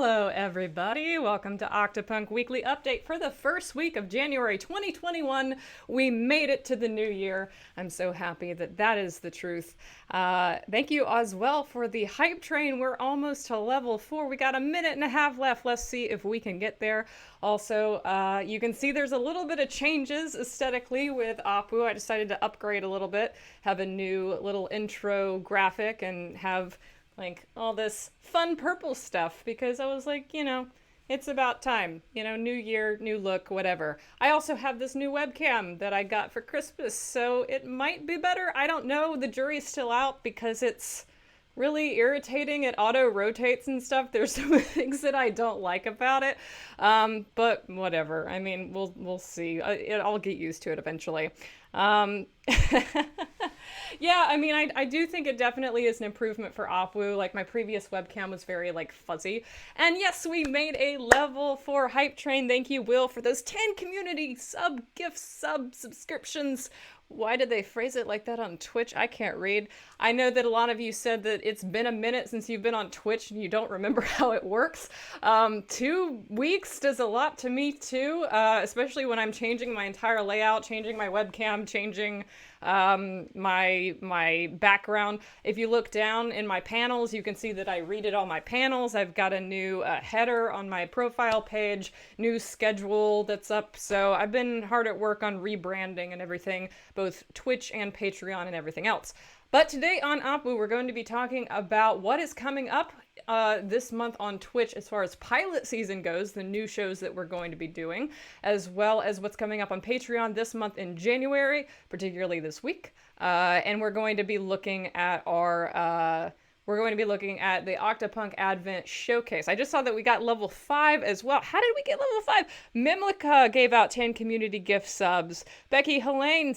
Hello, everybody. Welcome to Octapunk Weekly Update for the first week of January 2021. We made it to the new year. I'm so happy that that is the truth. Thank you as well for the hype train. We're almost to level 4. We got a minute and a half left. Let's see if we can get there. Also, you can see there's a little bit of changes aesthetically with Apu. I decided to upgrade a little bit, have a new little intro graphic, and have like all this fun purple stuff because I was like, it's about time, new year, new look, whatever. I also have this new webcam that I got for Christmas, so it might be better. I don't know. The jury's still out because it's really irritating. It auto rotates and stuff. There's some things that I don't like about it, but whatever. I mean, we'll see. I'll get used to it eventually. Yeah, I mean, I do think it definitely is an improvement for Apu. Like, my previous webcam was very, fuzzy. And yes, we made a level 4 hype train. Thank you, Will, for those 10 community subscriptions. Why did they phrase it like that on Twitch? I can't read. I know that a lot of you said that it's been a minute since you've been on Twitch and you don't remember how it works. 2 weeks does a lot to me too, especially when I'm changing my entire layout, changing my webcam, changing my background. If you look down in my panels, you can see that I redid all my panels. I've got a new header on my profile page, new schedule that's up. So I've been hard at work on rebranding and everything, both Twitch and Patreon and everything else. But today on Apu, we're going to be talking about what is coming up this month on Twitch as far as pilot season goes, the new shows that we're going to be doing, as well as what's coming up on Patreon this month in January, particularly this week. And we're going to be looking at the Octapunk Advent Showcase. I just saw that we got level 5 as well. How did we get level 5? Mimlica gave out 10 community gift subs. Becky Helene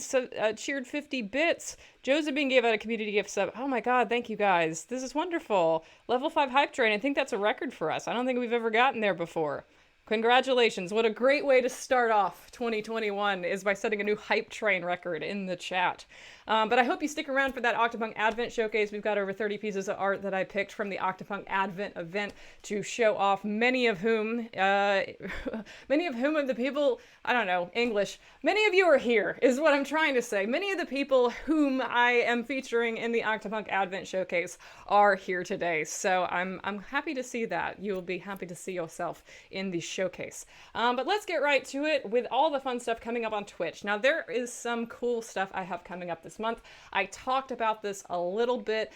cheered 50 bits. Josephine gave out a community gift sub. Oh my god, thank you guys. This is wonderful. Level 5 hype train. I think that's a record for us. I don't think we've ever gotten there before. Congratulations. What a great way to start off 2021 is by setting a new hype train record in the chat. But I hope you stick around for that Octapunk Advent Showcase. We've got over 30 pieces of art that I picked from the Octapunk Advent event to show off, many of whom of the people, I don't know, English, many of you are here, is what I'm trying to say. Many of the people whom I am featuring in the Octapunk Advent Showcase are here today. So I'm happy to see that. You'll be happy to see yourself in the showcase. But let's get right to it with all the fun stuff coming up on Twitch. Now, there is some cool stuff I have coming up this month. I talked about this a little bit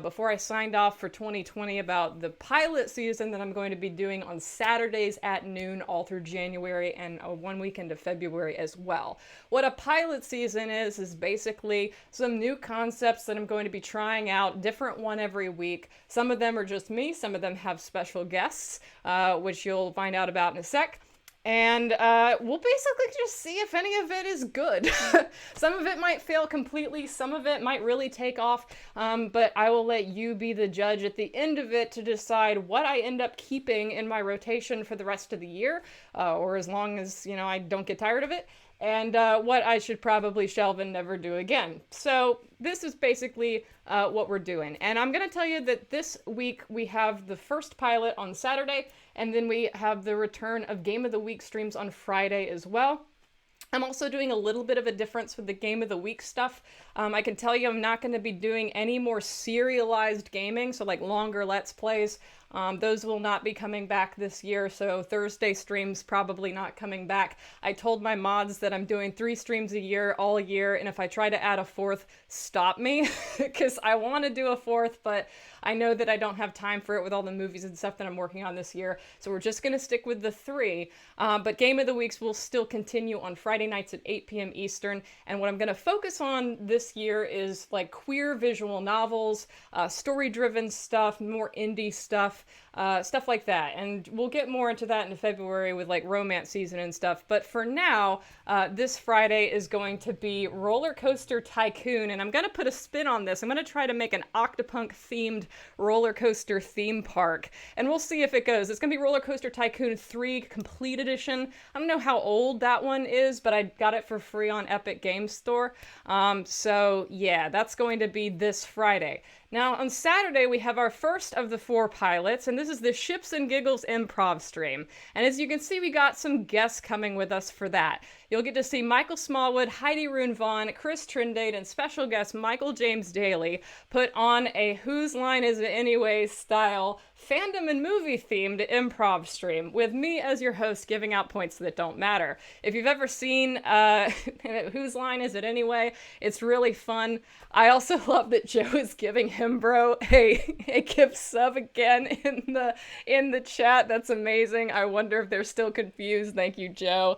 before I signed off for 2020 about the pilot season that I'm going to be doing on Saturdays at noon all through January and 1 weekend of February as well. What a pilot season is basically some new concepts that I'm going to be trying out, different one every week. Some of them are just me, some of them have special guests, which you'll find out about in a sec. And we'll basically just see if any of it is good. Some of it might fail completely, some of it might really take off, but I will let you be the judge at the end of it to decide what I end up keeping in my rotation for the rest of the year, or as long as, I don't get tired of it, and what I should probably shelve and never do again. So this is basically what we're doing. And I'm going to tell you that this week we have the first pilot on Saturday, and then we have the return of Game of the Week streams on Friday as well. I'm also doing a little bit of a difference with the Game of the Week stuff. I can tell you I'm not going to be doing any more serialized gaming, so like longer Let's Plays. Those will not be coming back this year, so Thursday streams probably not coming back. I told my mods that I'm doing 3 streams a year, all year, and if I try to add a 4th, stop me, because I want to do a 4th, but I know that I don't have time for it with all the movies and stuff that I'm working on this year, so we're just going to stick with the 3, but Game of the Weeks will still continue on Friday nights at 8 p.m. Eastern, and what I'm going to focus on this year is like queer visual novels, story-driven stuff, more indie stuff, stuff like that. And we'll get more into that in February with like romance season and stuff. But for now, this Friday is going to be Roller Coaster Tycoon. And I'm going to put a spin on this. I'm going to try to make an Octapunk themed roller coaster theme park. And we'll see if it goes. It's going to be Roller Coaster Tycoon 3 Complete Edition. I don't know how old that one is, but I got it for free on Epic Games Store. So yeah, that's going to be this Friday. Now, on Saturday, we have our first of the 4 pilots, and this is the Ships and Giggles improv stream. And as you can see, we got some guests coming with us for that. You'll get to see Michael Smallwood, Heidi Rune Vaughn, Chris Trindade, and special guest Michael James Daly put on a Whose Line Is It Anyway style fandom and movie themed improv stream with me as your host giving out points that don't matter. If you've ever seen Whose Line Is It Anyway, it's really fun. I also love that Joe is giving Himbro a gift sub again in the chat. That's amazing. I wonder if they're still confused. Thank you, Joe.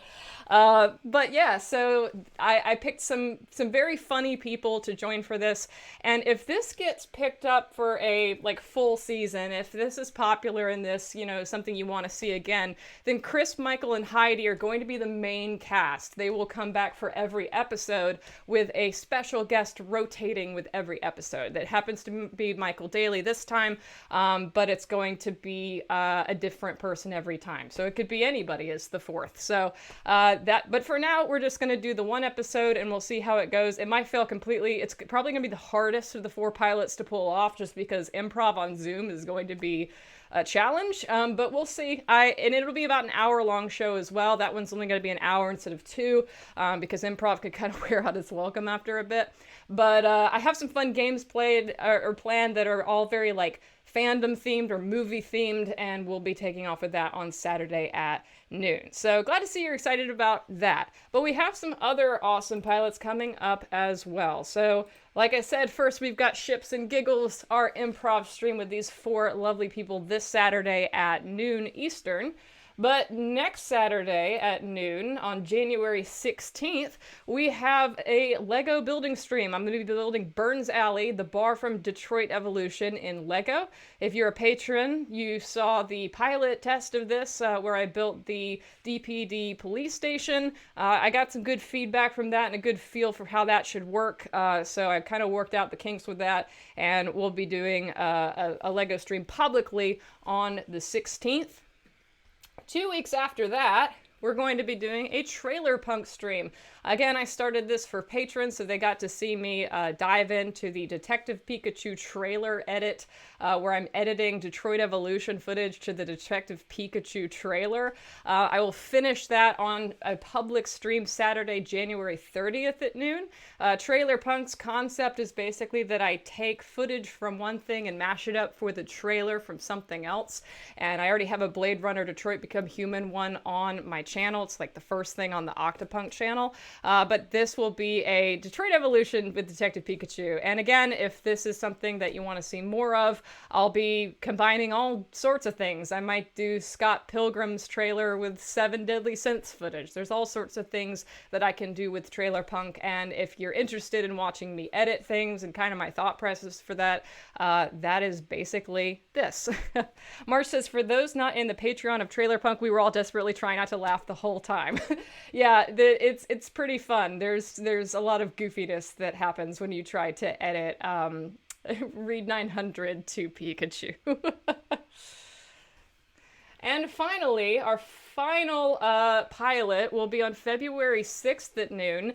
But yeah, so I picked some very funny people to join for this, and if this gets picked up for a full season, if this is popular and this, something you want to see again, then Chris, Michael, and Heidi are going to be the main cast. They will come back for every episode with a special guest rotating with every episode. That happens to be Michael Daly this time, but it's going to be a different person every time. So it could be anybody as the fourth. So but for now, we're just going to do the one episode and we'll see how it goes. It might fail completely. It's probably going to be the hardest of the 4 pilots to pull off just because improv on Zoom is going to be a challenge, but we'll see. And it'll be about an hour-long show as well. That one's only going to be an hour instead of 2, because improv could kind of wear out its welcome after a bit. But I have some fun games played or planned that are all very fandom themed or movie themed, and we'll be taking off with that on Saturday at noon. So glad to see you're excited about that. But we have some other awesome pilots coming up as well. So like I said, first we've got Ships and Giggles, our improv stream with these 4 lovely people this Saturday at noon Eastern. But next Saturday at noon, on January 16th, we have a Lego building stream. I'm going to be building Burns Alley, the bar from Detroit Evolution in Lego. If you're a patron, you saw the pilot test of this where I built the DPD police station. I got some good feedback from that and a good feel for how that should work. So I've kind of worked out the kinks with that, and we'll be doing a Lego stream publicly on the 16th. 2 weeks after that, we're going to be doing a Trailer Punk stream. Again, I started this for patrons, so they got to see me dive into the Detective Pikachu trailer edit, where I'm editing Detroit Evolution footage to the Detective Pikachu trailer. I will finish that on a public stream Saturday, January 30th at noon. Trailer Punk's concept is basically that I take footage from one thing and mash it up for the trailer from something else. And I already have a Blade Runner Detroit Become Human one on my channel. It's the first thing on the Octapunk channel. But this will be a Detroit Evolution with Detective Pikachu. And again, if this is something that you want to see more of, I'll be combining all sorts of things. I might do Scott Pilgrim's trailer with 7 Deadly Sins footage. There's all sorts of things that I can do with Trailer Punk. And if you're interested in watching me edit things and kind of my thought process for that, that is basically this. Marsh says, for those not in the Patreon of Trailer Punk, we were all desperately trying not to laugh the whole time. Yeah, it's pretty fun. There's a lot of goofiness that happens when you try to edit Read 900 to Pikachu. And finally, our final pilot will be on February 6th at noon.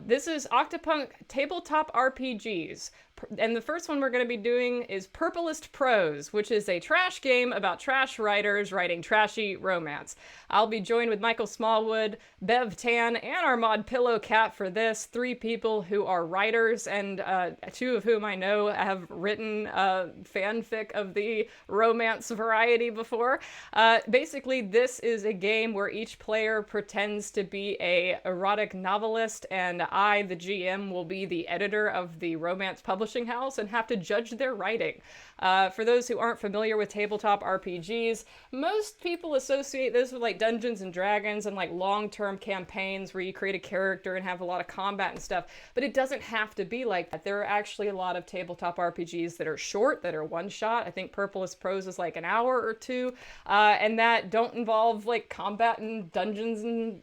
This is Octapunk Tabletop RPGs. And the first one we're going to be doing is Purplest Prose, which is a trash game about trash writers writing trashy romance. I'll be joined with Michael Smallwood, Bev Tan, and our mod Pillow Cat for this. 3 people who are writers, and 2 of whom I know have written fanfic of the romance variety before. Basically, this is a game where each player pretends to be a erotic novelist, and I, the GM, will be the editor of the romance publishing house and have to judge their writing. For those who aren't familiar with tabletop RPGs, most people associate this with Dungeons and Dragons and long-term campaigns where you create a character and have a lot of combat and stuff, but it doesn't have to be like that. There are actually a lot of tabletop RPGs that are short, that are one-shot. I think Purplest Prose is an hour or 2, and that don't involve combat and dungeons and,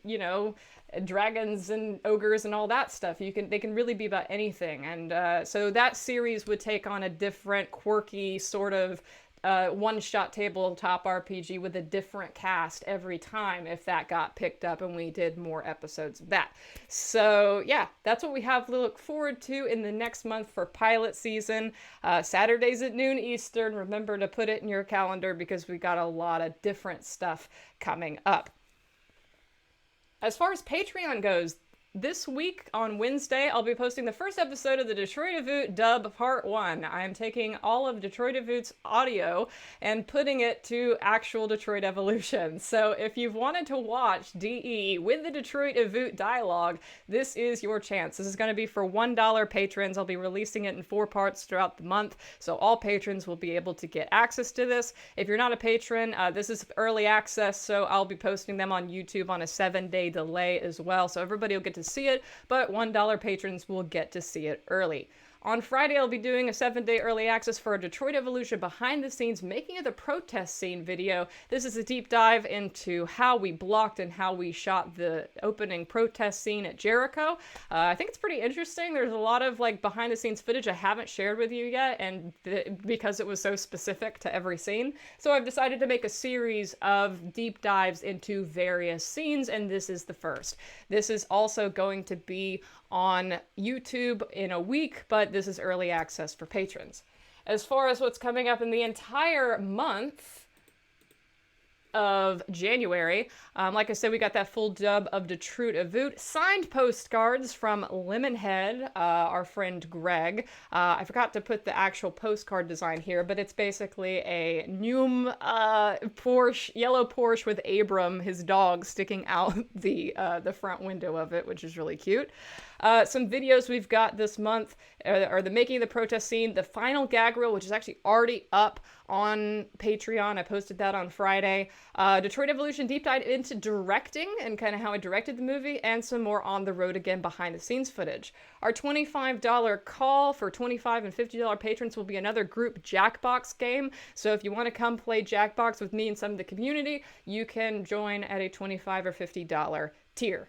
dragons and ogres and all that stuff. They can really be about anything. And so that series would take on a different, quirky sort of one-shot tabletop RPG with a different cast every time if that got picked up and we did more episodes of that. So yeah, that's what we have to look forward to in the next month for pilot season. Saturdays at noon Eastern. Remember to put it in your calendar because we got a lot of different stuff coming up. As far as Patreon goes, this week on Wednesday, I'll be posting the first episode of the Detroit Avoot dub part 1. I'm taking all of Detroit Avoot's audio and putting it to actual Detroit Evolution. So if you've wanted to watch DE with the Detroit Avoot dialogue, this is your chance. This is going to be for $1 patrons. I'll be releasing it in 4 parts throughout the month, so all patrons will be able to get access to this. If you're not a patron, this is early access, so I'll be posting them on YouTube on a 7-day delay as well, so everybody will get to see it, but $1 patrons will get to see it early. On Friday, I'll be doing a 7-day early access for a Detroit Evolution behind the scenes making of the protest scene video. This is a deep dive into how we blocked and how we shot the opening protest scene at Jericho. I think it's pretty interesting. There's a lot of like behind the scenes footage I haven't shared with you yet, and because it was so specific to every scene. So I've decided to make a series of deep dives into various scenes, and this is the first. This is also going to be on YouTube in a week, but this is early access for patrons. As far as what's coming up in the entire month of January, like I said, we got that full dub of Detroit Avoot, signed postcards from Lemonhead, our friend Greg. I forgot to put the actual postcard design here, but it's basically a Noom Porsche, yellow Porsche with Abram, his dog, sticking out the front window of it, which is really cute. Some videos we've got this month are the making of the protest scene, the final gag reel, which is actually already up on Patreon. I posted that on Friday. Detroit Evolution deep dive into directing and kind of how I directed the movie, and some more on the road again behind the scenes footage. Our $25 call for $25 and $50 patrons will be another group Jackbox game. So if you want to come play Jackbox with me and some of the community, you can join at a $25 or $50 tier.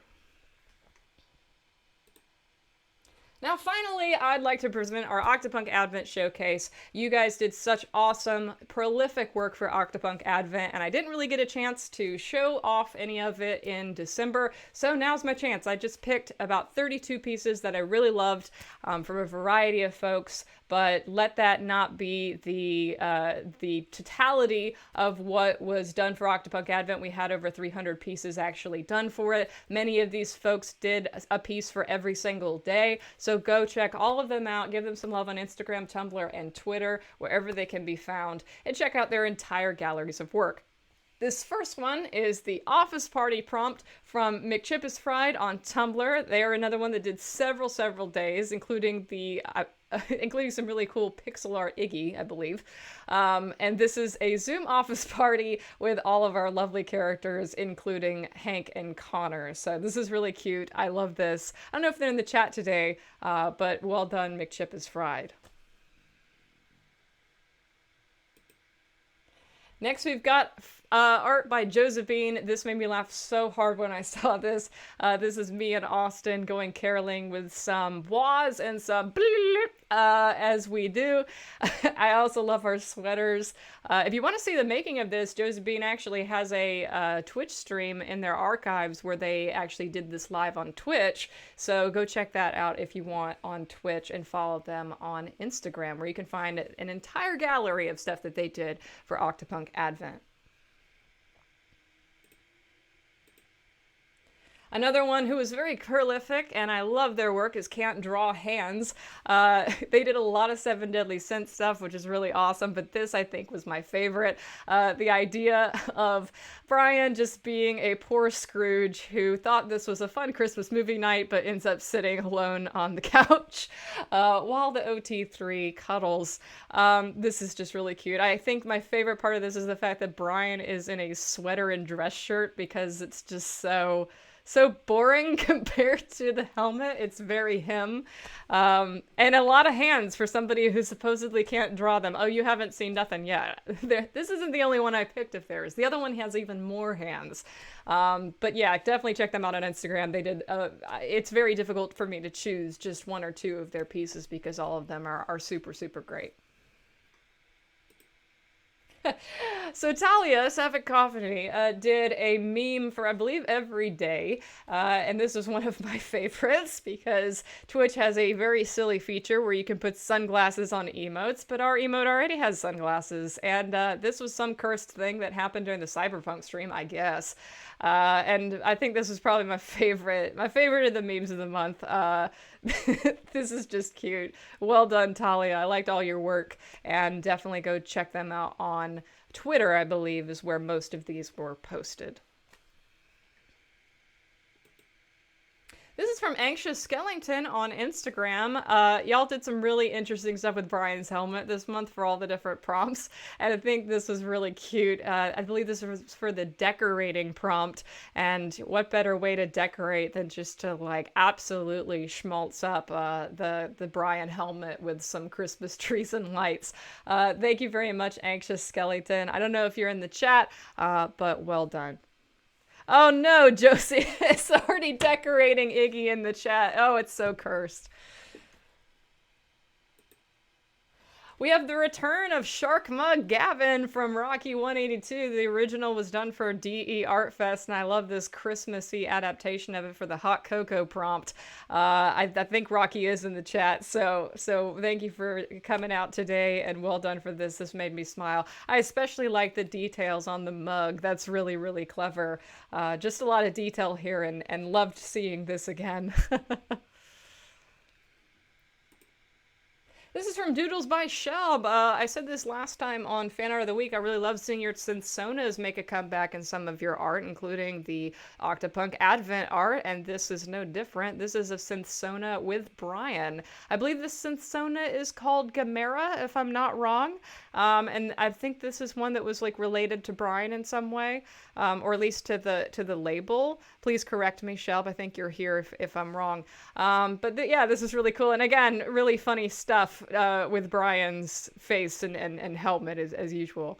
Now, finally, I'd like to present our Octapunk Advent Showcase. You guys did such awesome, prolific work for Octapunk Advent, and I didn't really get a chance to show off any of it in December, so now's my chance. I just picked about 32 pieces that I really loved from a variety of folks, but let that not be the totality of what was done for Octapunk Advent. We had over 300 pieces actually done for it. Many of these folks did a piece for every single day, so go check all of them out, give them some love on Instagram, Tumblr, and Twitter, wherever they can be found, and check out their entire galleries of work. This first one is the Office Party prompt from McChip is Fried on Tumblr. They are another one that did several days, including including some really cool pixel art Iggy, I believe. And this is a Zoom office party with all of our lovely characters, including Hank and Connor. So this is really cute. I love this. I don't know if they're in the chat today, but well done, McChip is Fried. Next, we've got art by Josephine. This made me laugh so hard when I saw this. This is me and Austin going caroling with some wahs and some as we do. I also love our sweaters. If you want to see the making of this, Josephine actually has a Twitch stream in their archives where they actually did this live on Twitch. So go check that out if you want on Twitch, and follow them on Instagram, where you can find an entire gallery of stuff that they did for Octapunk Advent. Another one who was very prolific, and I love their work, is Can't Draw Hands. They did a lot of Seven Deadly Sins stuff, which is really awesome, but this, I think, was my favorite. The idea of Brian just being a poor Scrooge who thought this was a fun Christmas movie night, but ends up sitting alone on the couch while the OT3 cuddles. This is just really cute. I think my favorite part of this is the fact that Brian is in a sweater and dress shirt, because it's just so boring compared to the helmet. It's very him. And a lot of hands for somebody who supposedly can't draw them. Oh, you haven't seen nothing yet. This isn't the only one I picked of theirs. The other one has even more hands. But yeah, definitely check them out on Instagram. They did, it's very difficult for me to choose just one or two of their pieces because all of them are super, super great. So Talia Safikofany did a meme for, I believe, every day, and this is one of my favorites because Twitch has a very silly feature where you can put sunglasses on emotes, but our emote already has sunglasses, and this was some cursed thing that happened during the Cyberpunk stream, I guess. And I think this is probably my favorite of the memes of the month. This is just cute. Well done, Talia. I liked all your work, and definitely go check them out on Twitter, I believe, is where most of these were posted. This is from Anxious Skellington on Instagram. Y'all did some really interesting stuff with Brian's helmet this month for all the different prompts, and I think this was really cute. I believe this was for the decorating prompt, and what better way to decorate than just to like absolutely schmaltz up the Brian helmet with some Christmas trees and lights. Thank you very much, Anxious Skellington. I don't know if you're in the chat, but well done. Oh no, Josie is already decorating Iggy in the chat. Oh, it's so cursed. We have the return of Shark Mug Gavin from Rocky 182. The original was done for DE Art Fest, and I love this Christmassy adaptation of it for the hot cocoa prompt. I think Rocky is in the chat, so thank you for coming out today, and well done for this. This made me smile. I especially like the details on the mug. That's really, really clever. Just a lot of detail here, and loved seeing this again. This is from Doodles by Shelb. I said this last time on Fan Art of the Week. I really love seeing your Synsonas make a comeback in some of your art, including the Octapunk Advent art, and this is no different. This is a Synthsona with Brian. I believe this Synthsona is called Gamera, if I'm not wrong, and I think this is one that was like related to Brian in some way, or at least to the label. Please correct me, Shelb. I think you're here if I'm wrong. Yeah, this is really cool, and again, really funny stuff. With Brian's face and helmet as usual.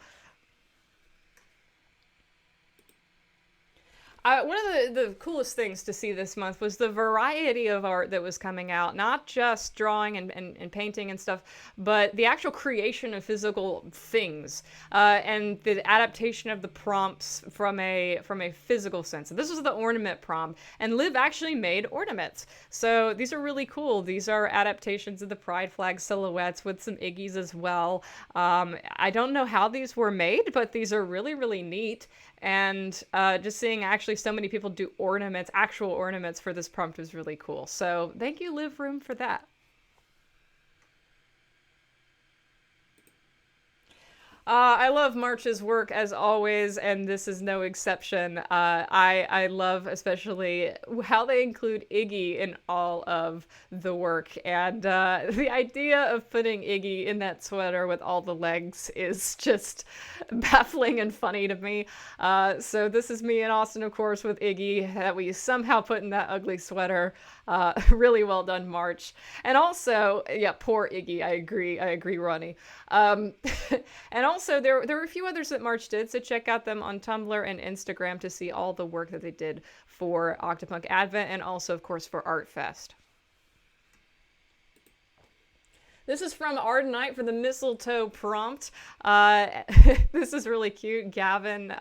One of the coolest things to see this month was the variety of art that was coming out, not just drawing and painting and stuff, but the actual creation of physical things, and the adaptation of the prompts from a physical sense. So this was the ornament prompt, and Liv actually made ornaments. So these are really cool. These are adaptations of the pride flag silhouettes with some Iggy's as well. I don't know how these were made, but these are really, really neat. And just seeing actually so many people do ornaments, actual ornaments for this prompt was really cool. So thank you, Live Room, for that. I love March's work as always, and this is no exception. I love especially how they include Iggy in all of the work, and the idea of putting Iggy in that sweater with all the legs is just baffling and funny to me. So this is me and Austin, of course, with Iggy that we somehow put in that ugly sweater. Really well done, March. And also, yeah, poor Iggy. I agree, Ronnie. And also, there were a few others that March did, so check out them on Tumblr and Instagram to see all the work that they did for Octapunk Advent and also, of course, for Art Fest. This is from Ardenite for the mistletoe prompt. This is really cute. Gavin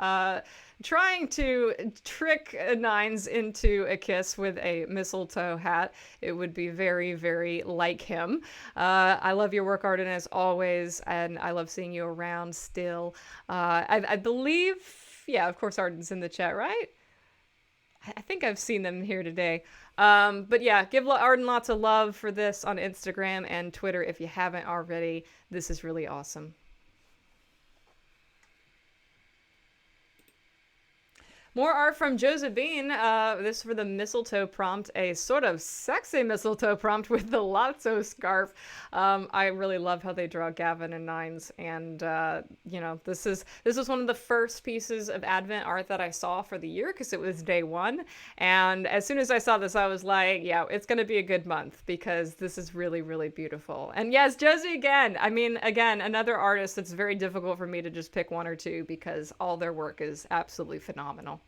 trying to trick Nines into a kiss with a mistletoe hat. It would be very, very like him. I love your work, Arden, as always, and I love seeing you around still. I believe, yeah, of course, Arden's in the chat, right? I think I've seen them here today. But yeah, give Arden lots of love for this on Instagram and Twitter if you haven't already. This is really awesome. More art from Josephine. This for the mistletoe prompt, a sort of sexy mistletoe prompt with the Lotso scarf. I really love how they draw Gavin and Nines, and you know, this is one of the first pieces of Advent art that I saw for the year because it was day one, and as soon as I saw this, I was like, yeah, it's gonna be a good month because this is really, really beautiful. And yes, Josie again. I mean, again, another artist that's very difficult for me to just pick one or two because all their work is absolutely phenomenal.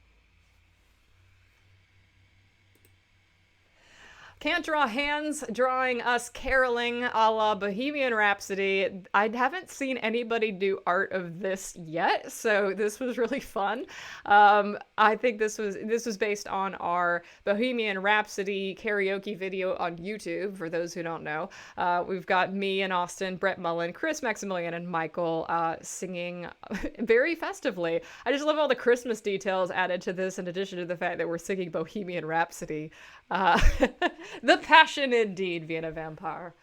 Can't draw hands drawing us caroling a la Bohemian Rhapsody. I haven't seen anybody do art of this yet, so this was really fun. I think this was based on our Bohemian Rhapsody karaoke video on YouTube. For those who don't know, we've got me and Austin, Brett Mullen, Chris Maximilian, and Michael singing very festively. I just love all the Christmas details added to this, in addition to the fact that we're singing Bohemian Rhapsody. The passion indeed, Vienna Vampire.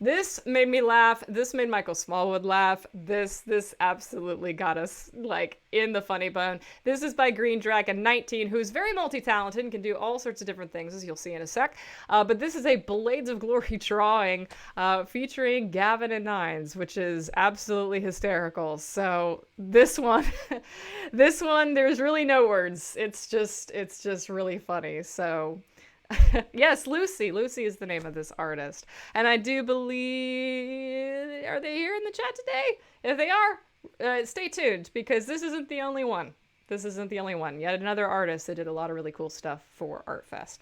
This made me laugh. This made Michael Smallwood laugh. This absolutely got us like in the funny bone. This is by Green Dragon 19, who's very multi-talented and can do all sorts of different things, as you'll see in a sec. But this is a Blades of Glory drawing featuring Gavin and Nines, which is absolutely hysterical. So this one, this one, there's really no words. It's just really funny. So. Yes, Lucy. Lucy is the name of this artist. And I do believe... Are they here in the chat today? If they are, stay tuned, because this isn't the only one. This isn't the only one. Yet another artist that did a lot of really cool stuff for ArtFest.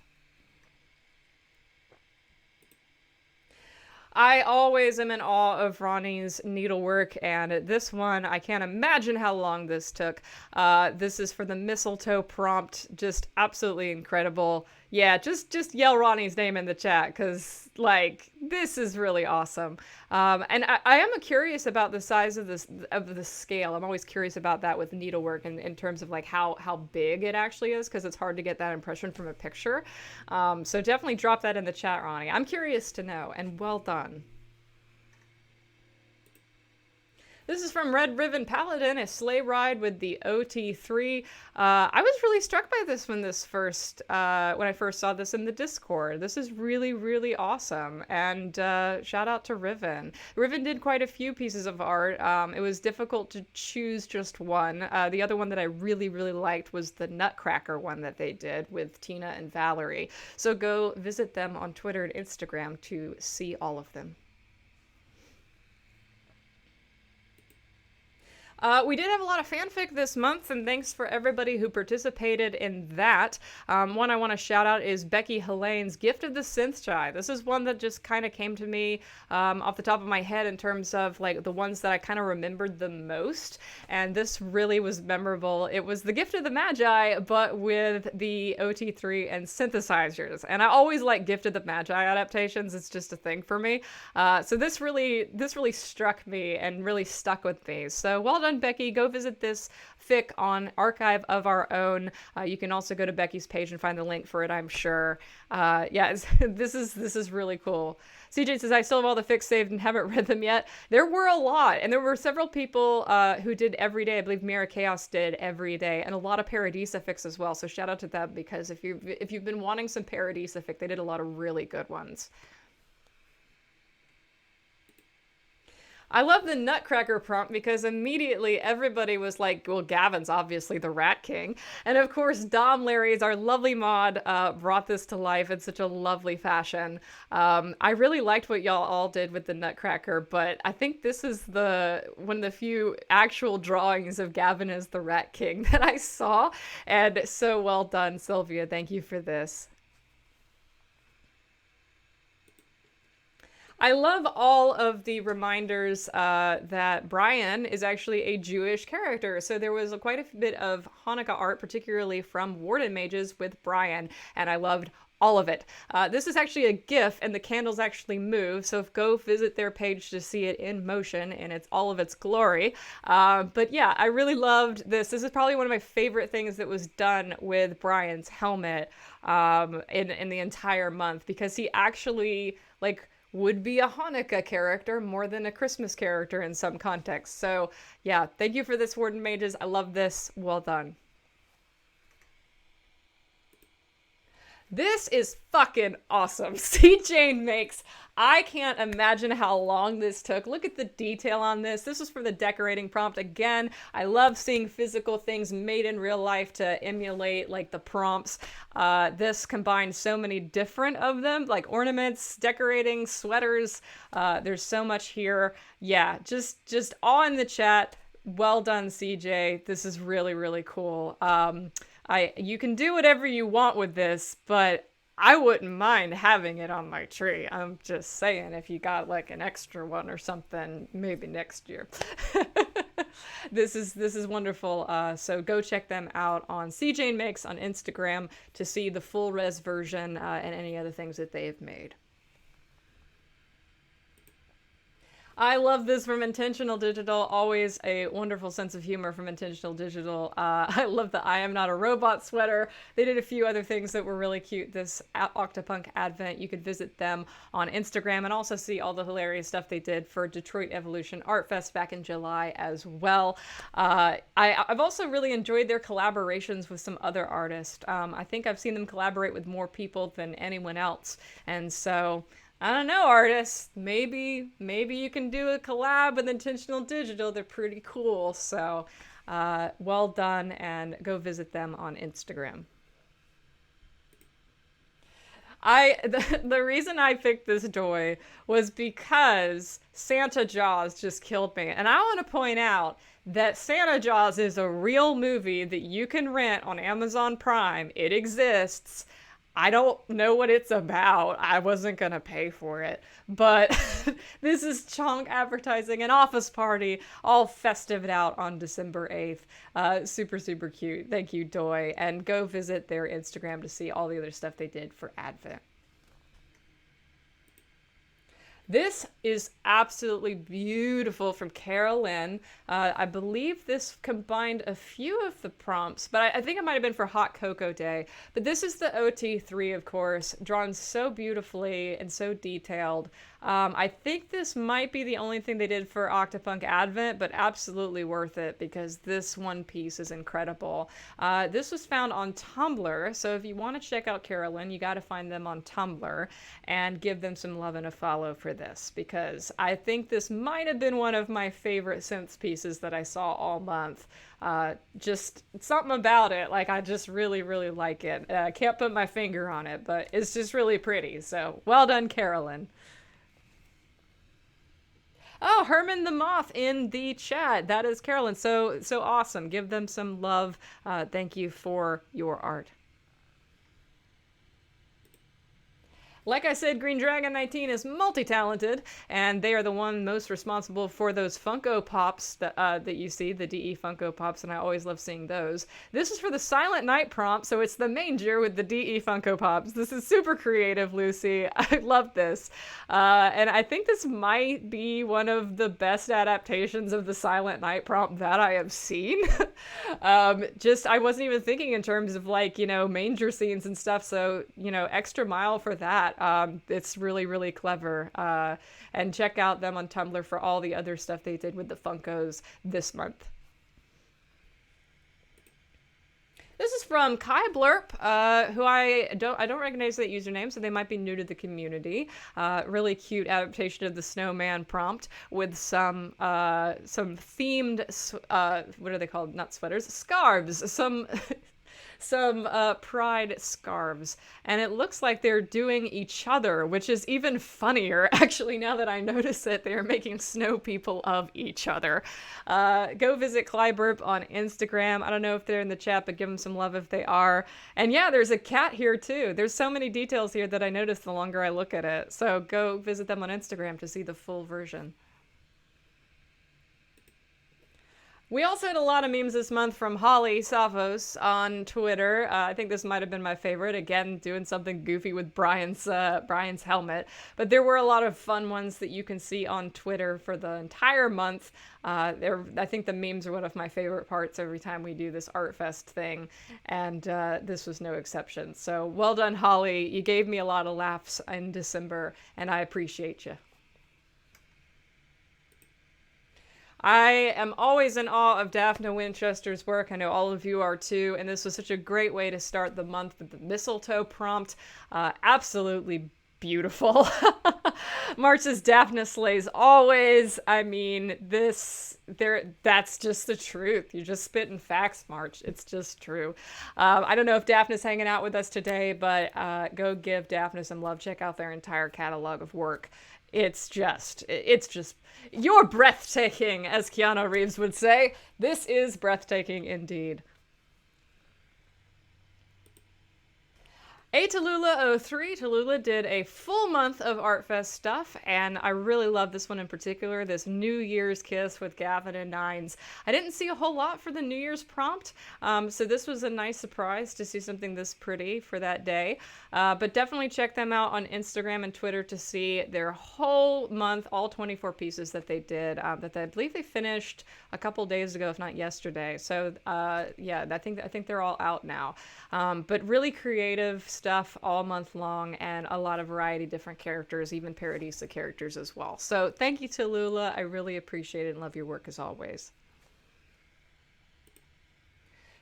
I always am in awe of Ronnie's needlework, and this one, I can't imagine how long this took. This is for the mistletoe prompt. Just absolutely incredible. Yeah, just yell Ronnie's name in the chat, because, like, this is really awesome. And I am curious about the size of the scale. I'm always curious about that with needlework in terms of, like, how big it actually is, because it's hard to get that impression from a picture. So definitely drop that in the chat, Ronnie. I'm curious to know, and well done. This is from Red Ribbon Paladin, a sleigh ride with the OT3. I was really struck by this when I first saw this in the Discord. This is really, really awesome. And shout out to Riven. Riven did quite a few pieces of art. It was difficult to choose just one. The other one that I really, really liked was the Nutcracker one that they did with Tina and Valerie. So go visit them on Twitter and Instagram to see all of them. We did have a lot of fanfic this month, and thanks for everybody who participated in that. One I want to shout out is Becky Helane's Gift of the Synth Child. This is one that just kind of came to me off the top of my head in terms of like the ones that I kind of remembered the most, and this really was memorable. It was the Gift of the Magi, but with the OT3 and synthesizers, and I always like Gift of the Magi adaptations. It's just a thing for me. So this really struck me and really stuck with me. So well done, Becky. Go visit this fic on Archive of Our Own. You can also go to Becky's page and find the link for it, I'm sure. Yeah, this is really cool. CJ says, I still have all the fics saved and haven't read them yet. There were a lot, and there were several people who did every day. I believe Mira Chaos did every day, and a lot of Paradisa fics as well. So shout out to them, because if you've been wanting some Paradisa fic, they did a lot of really good ones. I love the Nutcracker prompt because immediately everybody was like, well, Gavin's obviously the Rat King. And of course, Dom Larry's, our lovely mod, brought this to life in such a lovely fashion. I really liked what y'all all did with the Nutcracker, but I think this is one of the few actual drawings of Gavin as the Rat King that I saw. And so well done, Sylvia. Thank you for this. I love all of the reminders that Brian is actually a Jewish character. So there was quite a bit of Hanukkah art, particularly from Warden Mages with Brian, and I loved all of it. This is actually a GIF, and the candles actually move, so go visit their page to see it in motion in all of its glory. But yeah, I really loved this. This is probably one of my favorite things that was done with Brian's helmet in the entire month, because he actually, like, would be a Hanukkah character more than a Christmas character in some contexts. So yeah, thank you for this, Warden Mages. I love this. Well done. This is fucking awesome. CJ makes, I can't imagine how long this took. Look at the detail on this. This is for the decorating prompt. Again, I love seeing physical things made in real life to emulate like the prompts. This combines so many different of them, like ornaments, decorating, sweaters. There's so much here. Yeah, just all in the chat. Well done, CJ. This is really, really cool. You can do whatever you want with this, but I wouldn't mind having it on my tree. I'm just saying, if you got like an extra one or something, maybe next year. This is wonderful. So go check them out on CJane Makes on Instagram to see the full res version and any other things that they have made. I love this from Intentional Digital. Always a wonderful sense of humor from Intentional Digital. I love the I Am Not a Robot sweater. They did a few other things that were really cute this Octapunk Advent. You could visit them on Instagram and also see all the hilarious stuff they did for Detroit Evolution Art Fest back in July as well. I've also really enjoyed their collaborations with some other artists. I think I've seen them collaborate with more people than anyone else. And so I don't know, artists. Maybe you can do a collab with Intentional Digital. They're pretty cool. So well done, and go visit them on Instagram. The reason I picked this toy was because Santa Jaws just killed me. And I want to point out that Santa Jaws is a real movie that you can rent on Amazon Prime. It exists. I don't know what it's about. I wasn't going to pay for it. But this is Chonk advertising an office party, all festive out on December 8th. Super, super cute. Thank you, Doi. And go visit their Instagram to see all the other stuff they did for Advent. This is absolutely beautiful from Carolyn. I believe this combined a few of the prompts, but I think it might have been for Hot Cocoa Day. But this is the OT3, of course, drawn so beautifully and so detailed. I think this might be the only thing they did for Octapunk Advent, but absolutely worth it because this one piece is incredible. This was found on Tumblr, so if you want to check out Carolyn, you got to find them on Tumblr and give them some love and a follow for this, because I think this might have been one of my favorite synths pieces that I saw all month. Just something about it, like I just really, really like it. I can't put my finger on it, but it's just really pretty. So well done, Carolyn. Oh, Herman the Moth in the chat. That is Carolyn. So awesome. Give them some love. Thank you for your art. Like I said, Green Dragon 19 is multi-talented, and they are the one most responsible for those Funko Pops that you see, the DE Funko Pops, and I always love seeing those. This is for the Silent Night prompt, so it's the manger with the DE Funko Pops. This is super creative, Lucy. I love this. And I think this might be one of the best adaptations of the Silent Night prompt that I have seen. I wasn't even thinking in terms of manger scenes and stuff, so, extra mile for that. It's really, really clever. And check out them on Tumblr for all the other stuff they did with the Funkos this month. This is from Kai Blurp, who I don't recognize that username, so they might be new to the community. Really cute adaptation of the Snowman prompt with some themed what are they called? Not sweaters, scarves. Some pride scarves, and it looks like they're doing each other, which is even funnier. Actually, now that I notice it, they are making snow people of each other. Go visit Clyburp on Instagram. I don't know if they're in the chat, but give them some love if they are. And yeah, there's a cat here too. There's so many details here that I notice the longer I look at it. So go visit them on Instagram to see the full version. We also had a lot of memes this month from Holly Savos on Twitter. I think this might have been my favorite. Again, doing something goofy with Brian's helmet. But there were a lot of fun ones that you can see on Twitter for the entire month. I think the memes are one of my favorite parts every time we do this Art Fest thing. And this was no exception. So well done, Holly. You gave me a lot of laughs in December, and I appreciate you. I am always in awe of Daphne Winchester's work. I know all of you are too, and this was such a great way to start the month with the mistletoe prompt. Absolutely beautiful. March's Daphne slays always. I mean, that's just the truth. You're just spitting facts, March. It's just true. I don't know if Daphne's hanging out with us today, but go give Daphne some love. Check out their entire catalog of work. It's just, you're breathtaking, as Keanu Reeves would say. This is breathtaking indeed. A Tallulah03. Tallulah did a full month of ArtFest stuff, and I really love this one in particular, this New Year's Kiss with Gavin and Nines. I didn't see a whole lot for the New Year's prompt, so this was a nice surprise to see something this pretty for that day. But definitely check them out on Instagram and Twitter to see their whole month, all 24 pieces that they did, that I believe they finished a couple days ago, if not yesterday. So yeah, I think they're all out now. But really creative stuff all month long, and a lot of variety, different characters, even Paradisa characters as well. So thank you to Lula. I really appreciate it and love your work as always.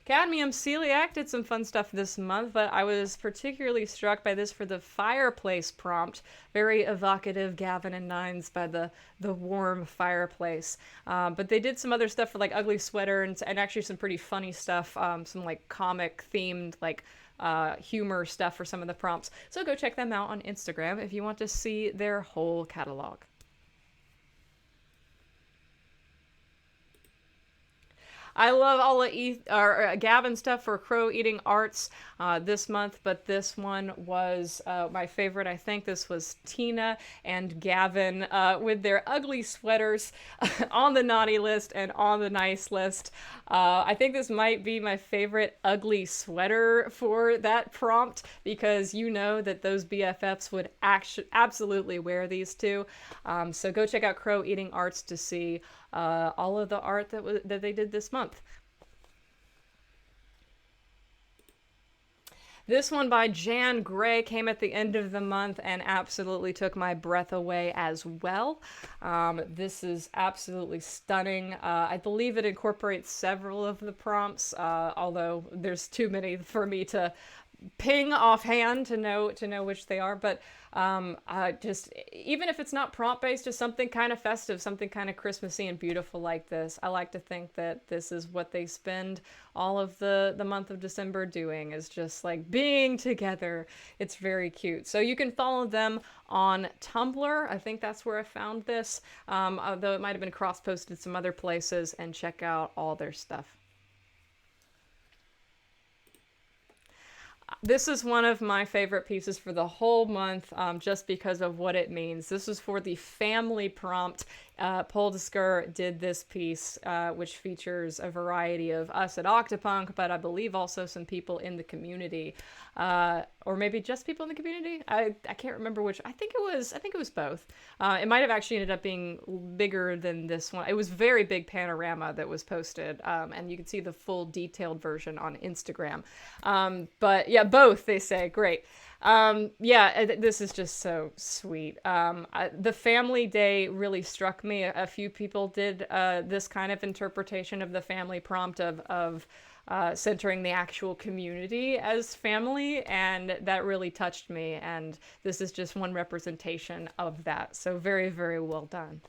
Cadmium Celiac did some fun stuff this month, but I was particularly struck by this for the fireplace prompt. Very evocative Gavin and Nines by the warm fireplace. But they did some other stuff for like ugly sweater and actually some pretty funny stuff, some like comic themed like humor stuff for some of the prompts. So go check them out on Instagram if you want to see their whole catalog. I love all of Gavin stuff for Crow Eating Arts this month, but this one was my favorite. I think this was Tina and Gavin with their ugly sweaters on the naughty list and on the nice list. I think this might be my favorite ugly sweater for that prompt, because you know that those BFFs would absolutely wear these two. So go check out Crow Eating Arts to see all of the art that they did this month. This one by Jan Gray came at the end of the month and absolutely took my breath away as well. This is absolutely stunning. I believe it incorporates several of the prompts, although there's too many for me to ping offhand to know which they are, but just even if it's not prompt based, just something kind of festive, something kind of Christmassy and beautiful like this. I like to think that this is what they spend all of the month of December doing, is just like being together. It's very cute. So you can follow them on Tumblr. I think that's where I found this, although it might have been cross-posted some other places, and check out all their stuff. This is one of my favorite pieces for the whole month, just because of what it means. This is for the family prompt. Poldisker did this piece, which features a variety of us at Octapunk, but I believe also some people in the community, or maybe just people in the community. I can't remember which. I think it was both. It might have actually ended up being bigger than this one. It was very big panorama that was posted, and you can see the full detailed version on Instagram. But yeah, both, they say. Great. This is just so sweet. The family day really struck me. A few people did this kind of interpretation of the family prompt of centering the actual community as family, and that really touched me, and this is just one representation of that. So very, very well done.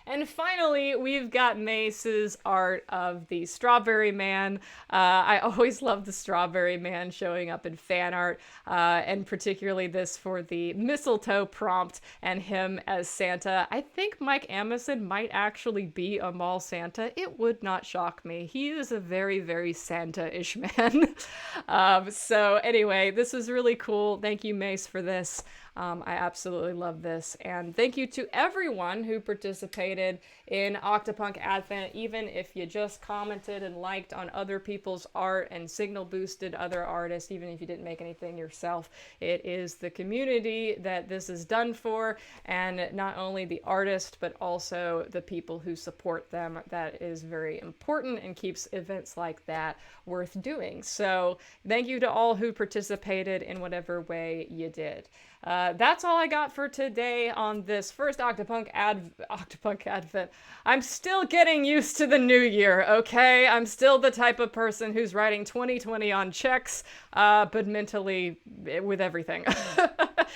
And finally, we've got Mace's art of the Strawberry Man. I always love the Strawberry Man showing up in fan art, and particularly this for the mistletoe prompt and him as Santa. I think Mike Amison might actually be a mall Santa. It would not shock me. He is a very, very Santa-ish man. So anyway, this was really cool. Thank you, Mace, for this. I absolutely love this. And thank you to everyone who participated in Octapunk Advent, even if you just commented and liked on other people's art and signal boosted other artists, even if you didn't make anything yourself. It is the community that this is done for, and not only the artist, but also the people who support them. That is very important and keeps events like that worth doing. So thank you to all who participated in whatever way you did. That's all I got for today on this first Octapunk Advent. I'm still getting used to the new year, okay? I'm still the type of person who's writing 2020 on checks, but mentally with everything.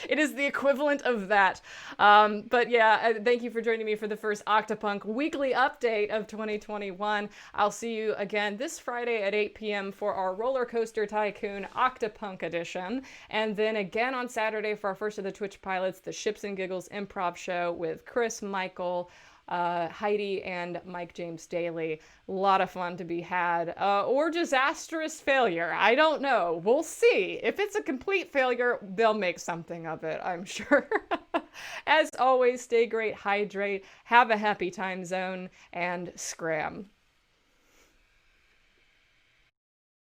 It is the equivalent of that. But yeah, thank you for joining me for the first Octapunk weekly update of 2021. I'll see you again this Friday at 8 p.m. for our Roller Coaster Tycoon Octapunk edition. And then again on Saturday for our first of the Twitch pilots, the Ships and Giggles improv show with Chris, Michael, Heidi and Mike James Daly. A lot of fun to be had. Or disastrous failure. I don't know. We'll see. If it's a complete failure, they'll make something of it, I'm sure. As always, stay great, hydrate, have a happy time zone, and scram.